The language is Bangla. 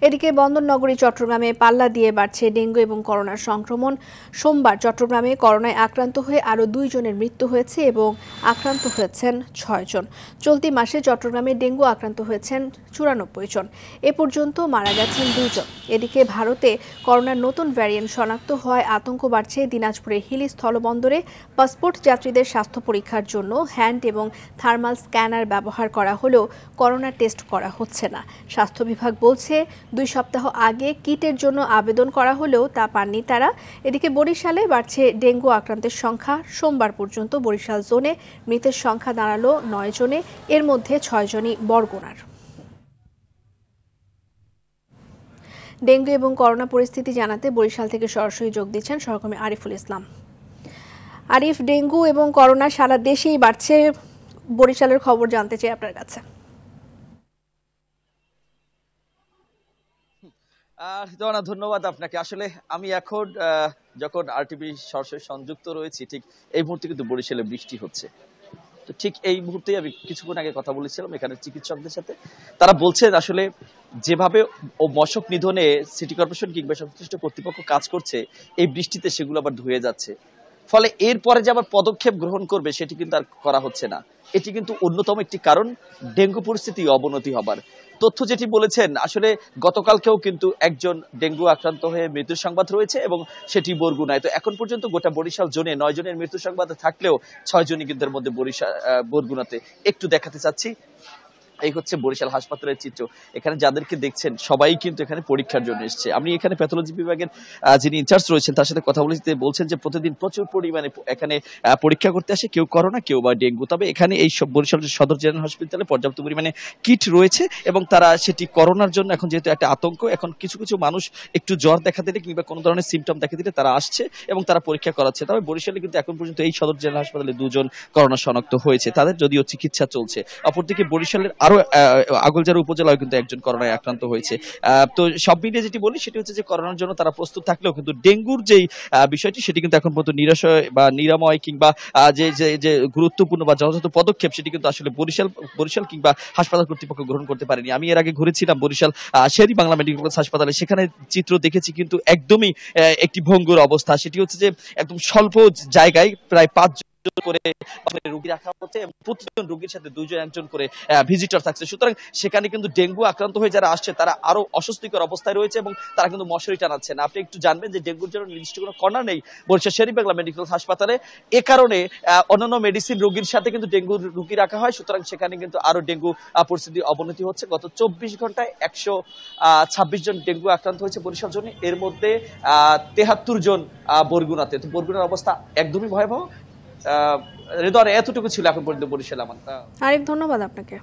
এদিকে বন্দরনগরী চট্টগ্রামে পাল্লা দিয়ে বাড়ছে ডেঙ্গু এবং করোনার সংক্রমণ। সোমবার চট্টগ্রামে করোনায় আক্রান্ত হয়ে আরও 2 জনের মৃত্যু হয়েছে এবং আক্রান্ত হয়েছেন 6 জন। চলতি মাসে চট্টগ্রামে ডেঙ্গু আক্রান্ত হয়েছেন 94 জন। এ পর্যন্ত মারা গেছেন 2 জন। এদিকে ভারতে করোনার নতুন ভ্যারিয়েন্ট শনাক্ত হওয়ায় আতঙ্ক বাড়ছে দিনাজপুরের হিলি স্থলবন্দরে। পাসপোর্ট যাত্রীদের স্বাস্থ্য পরীক্ষার জন্য হ্যান্ড এবং থার্মাল স্ক্যানার ব্যবহার করা হলেও করোনা টেস্ট করা হচ্ছে না। স্বাস্থ্য বিভাগ বলছে 2 সপ্তাহ আগে কিটের জন্য আবেদন করা হলেও তা পাননি তারা। এদিকে বরিশালে বাড়ছে ডেঙ্গু আক্রান্তের সংখ্যা। সোমবার পর্যন্ত বরিশাল জোনে মৃতের সংখ্যা দাঁড়ালো 9 জনে, এর মধ্যে 6 জনই বরগুনার। ডেঙ্গু এবং করোনা পরিস্থিতি জানাতে বরিশাল থেকে সরাসরি যোগ দিচ্ছেন সহকর্মী আরিফুল ইসলাম। আরিফ, ডেঙ্গু এবং করোনা সারা দেশেই বাড়ছে, বরিশালের খবর জানতে চাই আপনার কাছে। ধন্যবাদ আপনাকে। আসলে আমি এখন যখন আরটিভি সরাসরি সংযুক্ত রয়েছি, ঠিক এই মুহূর্তে কিন্তু বরিশালে বৃষ্টি হচ্ছে। তো ঠিক এই মুহূর্তে আমি কিছুক্ষণ আগে কথা বলেছিলাম এখানে চিকিৎসকদের সাথে। তারা বলছেন আসলে যেভাবে মশক নিধনে সিটি কর্পোরেশন কিংবা সংশ্লিষ্ট কর্তৃপক্ষ কাজ করছে, এই বৃষ্টিতে সেগুলো আবার ধুয়ে যাচ্ছে। ফলে এরপরে যে আবার পদক্ষেপ গ্রহণ করবে সেটি কিন্তু আর করা হচ্ছে না। এটি কিন্তু অন্যতম একটি কারণ ডেঙ্গু পরিস্থিতি অবনতি হবার। তথ্য যেটি বলেছেন, আসলে গতকালকেও কিন্তু একজন ডেঙ্গু আক্রান্ত হয়ে মৃত্যুর সংবাদ রয়েছে এবং সেটি বরগুনায়। তো এখন পর্যন্ত গোটা বরিশাল জোনে 9 জনের মৃত্যুর সংবাদ থাকলেও 6 জনই কিন্তু এর মধ্যে বরগুনাতে। একটু দেখাতে চাচ্ছি, এই হচ্ছে বরিশাল হাসপাতালের চিত্র। এখানে যাদেরকে দেখছেন সবাই কিন্তু এখানে পরীক্ষার জন্য এসেছে। আমি এখানে প্যাথোলজি বিভাগের যিনি ইনচার্জ রয়েছেন তার সাথে কথা বলেছি, বলছেন যে প্রতিদিন প্রচুর পরিমাণে এখানে পরীক্ষা করতে আসে, কেউ করোনা কেউ বা ডেঙ্গু। তবে এখানে এই সব বরিশাল সদর জেনারেল হসপিটালে পর্যাপ্ত পরিমাণে কিট রয়েছে এবং তারা সেটি করোনার জন্য এখন যেহেতু একটা আতঙ্ক, এখন কিছু কিছু মানুষ একটু জ্বর দেখা দিলে কিংবা কোনো ধরনের সিমটম দেখা দিলে তারা আসছে এবং তারা পরীক্ষা করাচ্ছে। তবে বরিশালে কিন্তু এখন পর্যন্ত এই সদর জেনারেল হাসপাতালে 2 জন করোনা শনাক্ত হয়েছে, তাদের যদিও চিকিৎসা চলছে। অপরদিকে বরিশালের আরো আগলঝাড়া উপজেলায় কিন্তু একজন করোনায় আক্রান্ত হয়েছে। তো সব মিলিয়ে যেটি বলি সেটি হচ্ছে যে করোনার জন্য তারা প্রস্তুত থাকলেও কিন্তু ডেঙ্গুর যেই বিষয়টি সেটি কিন্তু এখন পর্যন্ত নিরাশয় বা নিরাময় কিংবা যে যে যে গুরুত্বপূর্ণ বা যথাযথ পদক্ষেপ সেটি কিন্তু আসলে বরিশাল কিংবা হাসপাতাল কর্তৃপক্ষ গ্রহণ করতে পারেনি। আমি এর আগে ঘুরেছিলাম বরিশাল শের-ই বাংলা মেডিকেল কলেজ হাসপাতালে, সেখানে চিত্র দেখেছি কিন্তু একদমই একটি ভঙ্গুর অবস্থা। সেটি হচ্ছে যে একদম স্বল্প জায়গায় প্রায় 5 করে রোগী রাখা হচ্ছে এবং প্রতিজন রোগীর সাথে 2 জন 1 জন করে ভিজিটর থাকছে। সুতরাং সেখানে কিন্তু ডেঙ্গু আক্রান্ত হয়ে যারা আসছে তারা আরো অস্বস্তিকর অবস্থায় রয়েছে এবং তারা কিন্তু মশারি টানাচ্ছে না। আপনি একটু জানবেন যে ডেঙ্গুর জন্য নির্দিষ্ট কোনো কর্নার নেই বরিশাল শের-ই বাংলা মেডিকেল হাসপাতালে। এ কারণে অন্যান্য মেডিসিন রোগীর সাথে কিন্তু ডেঙ্গু রোগী রাখা হয়। সুতরাং সেখানে কিন্তু আরো ডেঙ্গু পরিস্থিতি অবনতি হচ্ছে। গত 24 ঘন্টায় 126 জন ডেঙ্গু আক্রান্ত হয়েছে বরিশাল জন্য, এর মধ্যে 73 জন বরগুনাতে। তো বরগুনার অবস্থা একদমই ভয়াবহ। হৃদয় এতটুকু ছিল এখন পর্যন্ত বরিশাল আমার। আরেক ধন্যবাদ আপনাকে।